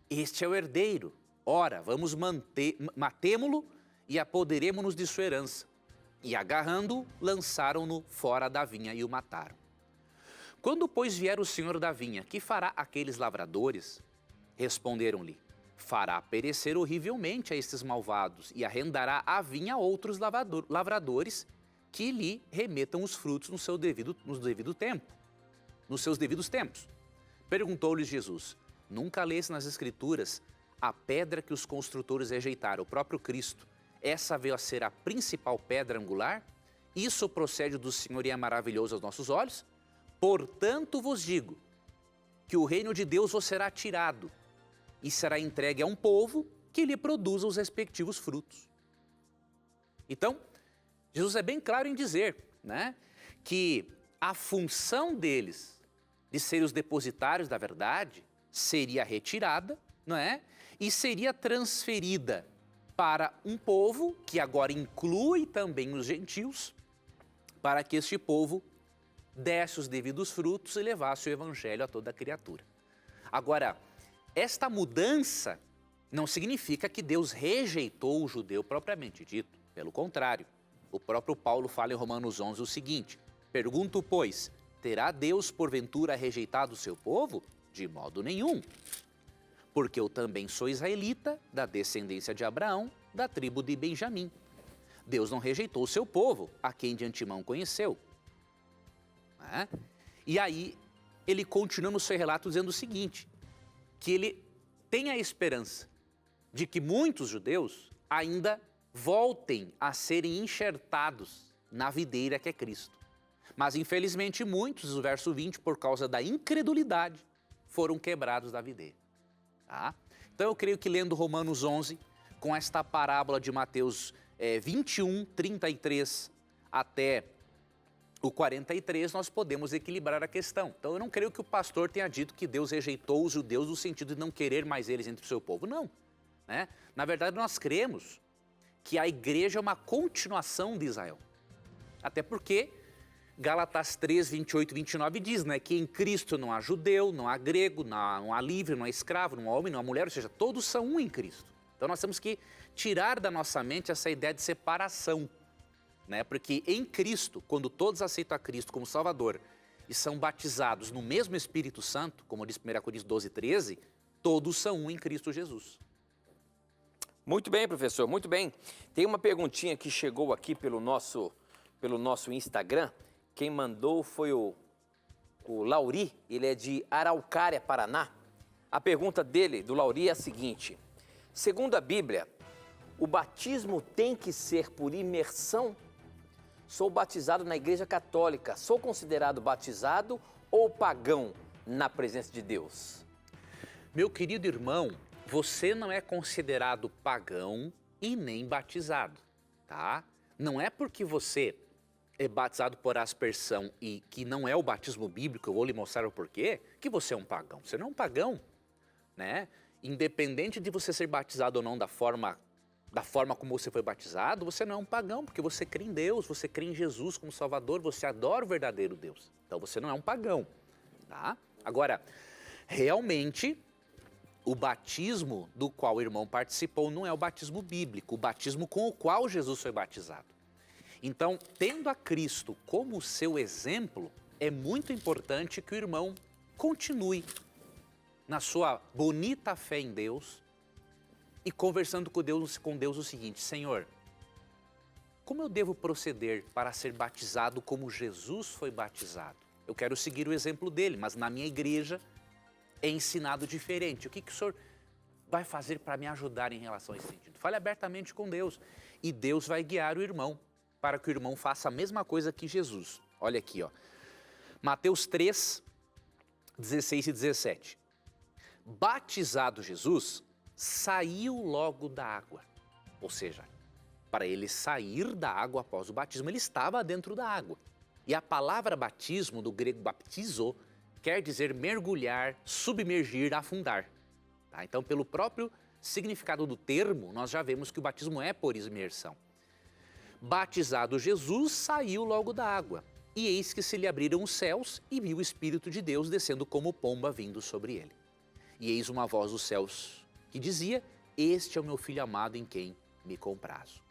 este é o herdeiro, ora, vamos matemo-lo e apoderemo-nos de sua herança. E agarrando-o, lançaram-no fora da vinha e o mataram. Quando, pois, vier o senhor da vinha, que fará aqueles lavradores? Responderam-lhe, fará perecer horrivelmente a estes malvados e arrendará a vinha a outros lavradores que lhe remetam os frutos no seus devidos tempos. Perguntou-lhes Jesus, nunca lês nas Escrituras a pedra que os construtores rejeitaram, o próprio Cristo? Essa veio a ser a principal pedra angular? isso procede do Senhor e é maravilhoso aos nossos olhos? Portanto vos digo que o reino de Deus vos será tirado e será entregue a um povo que lhe produza os respectivos frutos. Então, Jesus é bem claro em dizer, né, que a função deles de serem os depositários da verdade seria retirada, não é? E seria transferida para um povo que agora inclui também os gentios, para que este povo desse os devidos frutos e levasse o evangelho a toda criatura. Agora, esta mudança não significa que Deus rejeitou o judeu propriamente dito. Pelo contrário, o próprio Paulo fala em Romanos 11 o seguinte: pergunto, pois, terá Deus porventura rejeitado o seu povo? De modo nenhum. Porque eu também sou israelita, da descendência de Abraão, da tribo de Benjamim. Deus não rejeitou o seu povo, a quem de antemão conheceu. E aí, ele continua no seu relato dizendo o seguinte, que ele tem a esperança de que muitos judeus ainda voltem a serem enxertados na videira que é Cristo. Mas, infelizmente, muitos, no verso 20, por causa da incredulidade, foram quebrados da videira. Tá? Então, eu creio que lendo Romanos 11, com esta parábola de Mateus 21, 33 até o 43, nós podemos equilibrar a questão. Então, eu não creio que o pastor tenha dito que Deus rejeitou os judeus no sentido de não querer mais eles entre o seu povo. Não. Né? Na verdade, nós cremos que a igreja é uma continuação de Israel. Até porque Gálatas 3, 28 e 29 diz, né, que em Cristo não há judeu, não há grego, não há livre, não há escravo, não há homem, não há mulher, ou seja, todos são um em Cristo. Então nós temos que tirar da nossa mente essa ideia de separação, né? Porque em Cristo, quando todos aceitam a Cristo como Salvador e são batizados no mesmo Espírito Santo, como diz 1 Coríntios 12, 13, todos são um em Cristo Jesus. Muito bem, professor, muito bem. Tem uma perguntinha que chegou aqui pelo nosso Instagram. Quem mandou foi o Lauri, ele é de Araucária, Paraná. A pergunta dele, do Lauri, é a seguinte: segundo a Bíblia, o batismo tem que ser por imersão? Sou batizado na Igreja Católica, sou considerado batizado ou pagão na presença de Deus? Meu querido irmão, você não é considerado pagão e nem batizado, tá? Não é porque você é batizado por aspersão e que não é o batismo bíblico, eu vou lhe mostrar o porquê, que você é um pagão. Você não é um pagão, né? Independente de você ser batizado ou não da forma como você foi batizado, você não é um pagão, porque você crê em Deus, você crê em Jesus como Salvador, você adora o verdadeiro Deus. Então você não é um pagão, tá? Agora, realmente, o batismo do qual o irmão participou não é o batismo bíblico, o batismo com o qual Jesus foi batizado. Então, tendo a Cristo como seu exemplo, é muito importante que o irmão continue na sua bonita fé em Deus e conversando com Deus o seguinte: Senhor, como eu devo proceder para ser batizado como Jesus foi batizado? Eu quero seguir o exemplo dele, mas na minha igreja é ensinado diferente. O que o Senhor vai fazer para me ajudar em relação a esse sentido? Fale abertamente com Deus e Deus vai guiar o irmão para que o irmão faça a mesma coisa que Jesus. Olha aqui, ó. Mateus 3, 16 e 17. Batizado Jesus, saiu logo da água. Ou seja, para ele sair da água após o batismo, ele estava dentro da água. E a palavra batismo, do grego baptizo, quer dizer mergulhar, submergir, afundar. Tá? Então, pelo próprio significado do termo, nós já vemos que o batismo é por imersão. Batizado Jesus, saiu logo da água, e eis que se lhe abriram os céus, e viu o Espírito de Deus descendo como pomba vindo sobre ele. E eis uma voz dos céus que dizia: este é o meu filho amado em quem me comprazo.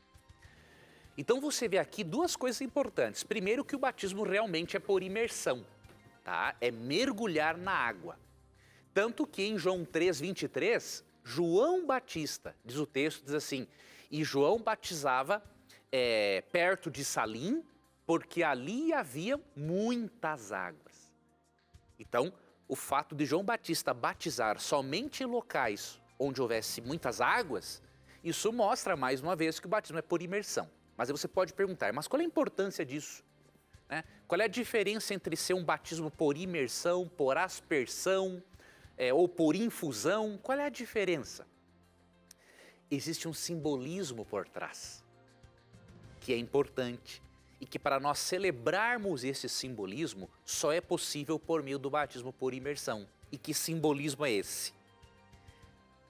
Então você vê aqui duas coisas importantes. Primeiro, que o batismo realmente é por imersão, tá? É mergulhar na água. Tanto que em João 3, 23, João Batista, diz o texto, diz assim: e João batizava perto de Salim, porque ali havia muitas águas. Então, o fato de João Batista batizar somente em locais onde houvesse muitas águas, isso mostra mais uma vez que o batismo é por imersão. Mas aí você pode perguntar, mas qual é a importância disso? Né? Qual é a diferença entre ser um batismo por imersão, por aspersão ou por infusão? Qual é a diferença? Existe um simbolismo por trás, que é importante e que para nós celebrarmos esse simbolismo só é possível por meio do batismo por imersão. E que simbolismo é esse?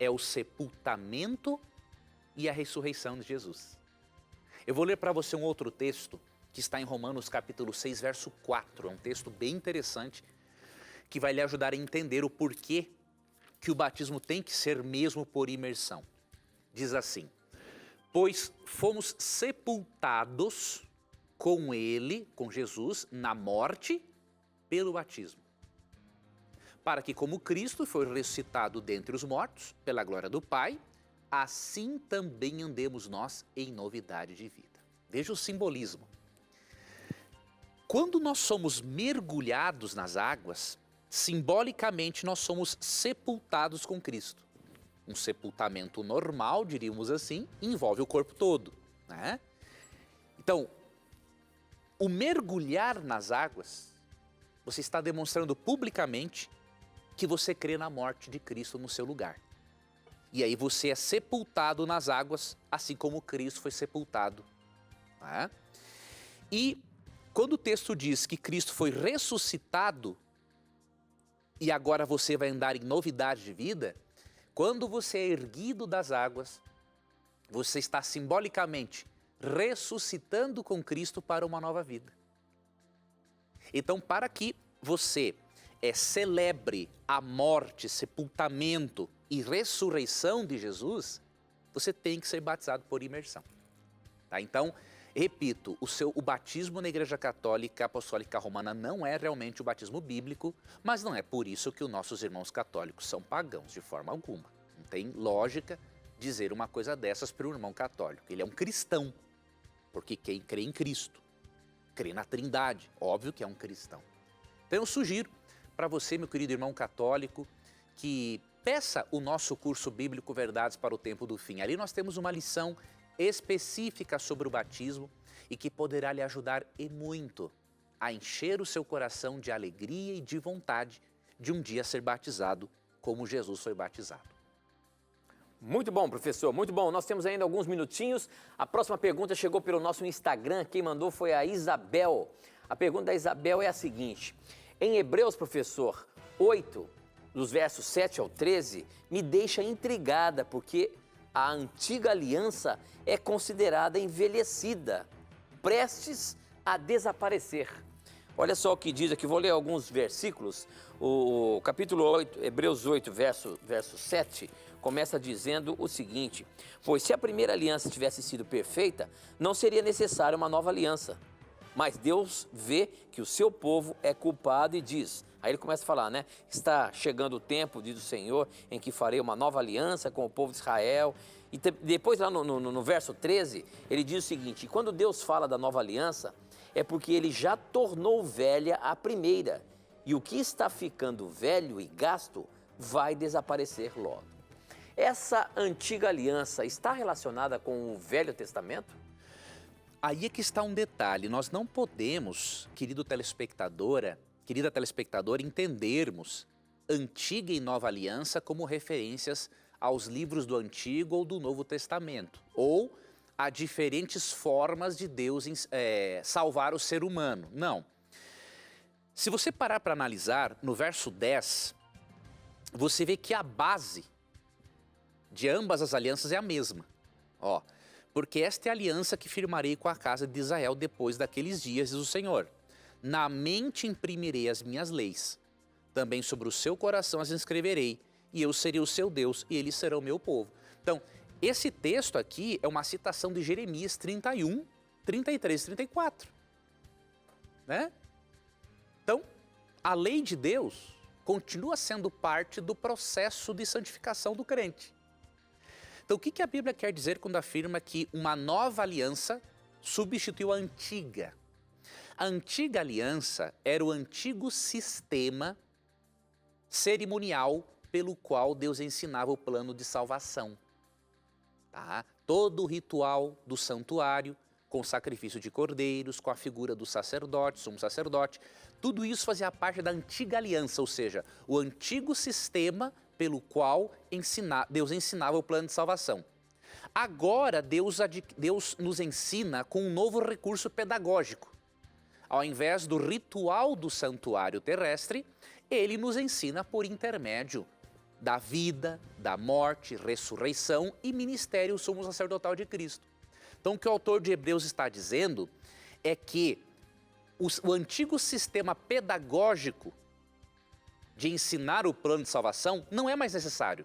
É o sepultamento e a ressurreição de Jesus. Eu vou ler para você um outro texto que está em Romanos capítulo 6, verso 4. É um texto bem interessante que vai lhe ajudar a entender o porquê que o batismo tem que ser mesmo por imersão. Diz assim: pois fomos sepultados com ele, com Jesus, na morte pelo batismo, para que como Cristo foi ressuscitado dentre os mortos, pela glória do Pai, assim também andemos nós em novidade de vida. Veja o simbolismo. Quando nós somos mergulhados nas águas, simbolicamente nós somos sepultados com Cristo. Um sepultamento normal, diríamos assim, envolve o corpo todo, né? Então, o mergulhar nas águas, você está demonstrando publicamente que você crê na morte de Cristo no seu lugar. E aí você é sepultado nas águas, assim como Cristo foi sepultado. Né? E quando o texto diz que Cristo foi ressuscitado e agora você vai andar em novidade de vida, quando você é erguido das águas, você está simbolicamente ressuscitando com Cristo para uma nova vida. Então, para que você celebre a morte, sepultamento e ressurreição de Jesus, você tem que ser batizado por imersão. Tá? Então, repito, o batismo na Igreja Católica Apostólica Romana não é realmente o batismo bíblico, mas não é por isso que os nossos irmãos católicos são pagãos, de forma alguma. Não tem lógica dizer uma coisa dessas para um irmão católico. Ele é um cristão, porque quem crê em Cristo, crê na Trindade, óbvio que é um cristão. Então eu sugiro para você, meu querido irmão católico, que peça o nosso curso bíblico Verdades para o Tempo do Fim. Ali nós temos uma lição específica sobre o batismo e que poderá lhe ajudar e muito a encher o seu coração de alegria e de vontade de um dia ser batizado como Jesus foi batizado. Muito bom, professor, muito bom. Nós temos ainda alguns minutinhos. A próxima pergunta chegou pelo nosso Instagram. Quem mandou foi a Isabel. A pergunta da Isabel é a seguinte: em Hebreus, professor, 8, dos versos 7 ao 13, me deixa intrigada, porque a antiga aliança é considerada envelhecida, prestes a desaparecer. Olha só o que diz aqui, vou ler alguns versículos. O capítulo 8, Hebreus 8, verso 7, começa dizendo o seguinte: pois se a primeira aliança tivesse sido perfeita, não seria necessária uma nova aliança. Mas Deus vê que o seu povo é culpado e diz, aí ele começa a falar, né? Está chegando o tempo, diz o Senhor, em que farei uma nova aliança com o povo de Israel. E depois lá no verso 13, ele diz o seguinte: quando Deus fala da nova aliança, é porque ele já tornou velha a primeira. E o que está ficando velho e gasto vai desaparecer logo. Essa antiga aliança está relacionada com o Velho Testamento? Aí é que está um detalhe, nós não podemos, querida telespectadora, entendermos Antiga e Nova Aliança como referências aos livros do Antigo ou do Novo Testamento, ou a diferentes formas de Deus salvar o ser humano. Não. Se você parar para analisar, no verso 10, você vê que a base de ambas as alianças é a mesma. Ó, porque esta é a aliança que firmarei com a casa de Israel depois daqueles dias, diz o Senhor. Na mente imprimirei as minhas leis, também sobre o seu coração as inscreverei, e eu serei o seu Deus, e eles serão o meu povo. Então, esse texto aqui é uma citação de Jeremias 31, 33 e 34. Né? Então, a lei de Deus continua sendo parte do processo de santificação do crente. Então, o que a Bíblia quer dizer quando afirma que uma nova aliança substituiu a antiga? A antiga aliança era o antigo sistema cerimonial pelo qual Deus ensinava o plano de salvação. Tá? Todo o ritual do santuário, com o sacrifício de cordeiros, com a figura do sacerdote, sumo sacerdote. Tudo isso fazia parte da antiga aliança, ou seja, o antigo sistema pelo qual Deus ensinava o plano de salvação. Agora, Deus nos ensina com um novo recurso pedagógico. Ao invés do ritual do santuário terrestre, ele nos ensina por intermédio da vida, da morte, ressurreição e ministério sumo sacerdotal de Cristo. Então, o que o autor de Hebreus está dizendo é que o antigo sistema pedagógico de ensinar o plano de salvação não é mais necessário.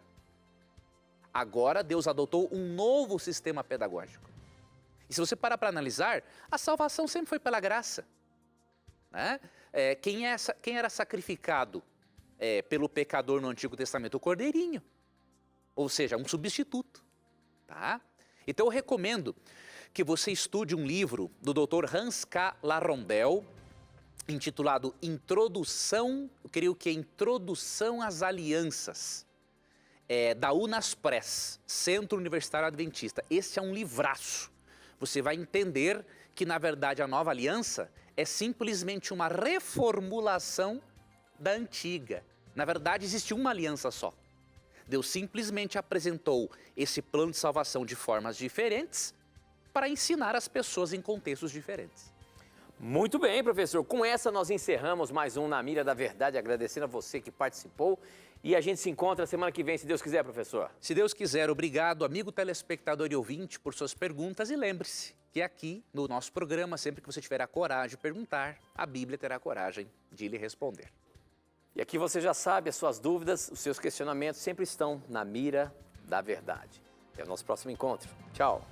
Agora, Deus adotou um novo sistema pedagógico. E se você parar para analisar, a salvação sempre foi pela graça. Né? Quem era sacrificado pelo pecador no Antigo Testamento? O cordeirinho. Ou seja, um substituto. Tá? Então eu recomendo que você estude um livro do Dr. Hans K. Larondel, intitulado Introdução às Alianças, da Unaspress, Centro Universitário Adventista. Esse é um livraço. Você vai entender que, na verdade, a nova aliança é simplesmente uma reformulação da antiga. Na verdade, existe uma aliança só. Deus simplesmente apresentou esse plano de salvação de formas diferentes para ensinar as pessoas em contextos diferentes. Muito bem, professor. Com essa nós encerramos mais um Na Mira da Verdade, agradecendo a você que participou. E a gente se encontra semana que vem, se Deus quiser, professor. Se Deus quiser, obrigado, amigo telespectador e ouvinte, por suas perguntas. E lembre-se que aqui no nosso programa, sempre que você tiver a coragem de perguntar, a Bíblia terá a coragem de lhe responder. E aqui você já sabe, as suas dúvidas, os seus questionamentos sempre estão na mira da verdade. Até o nosso próximo encontro. Tchau.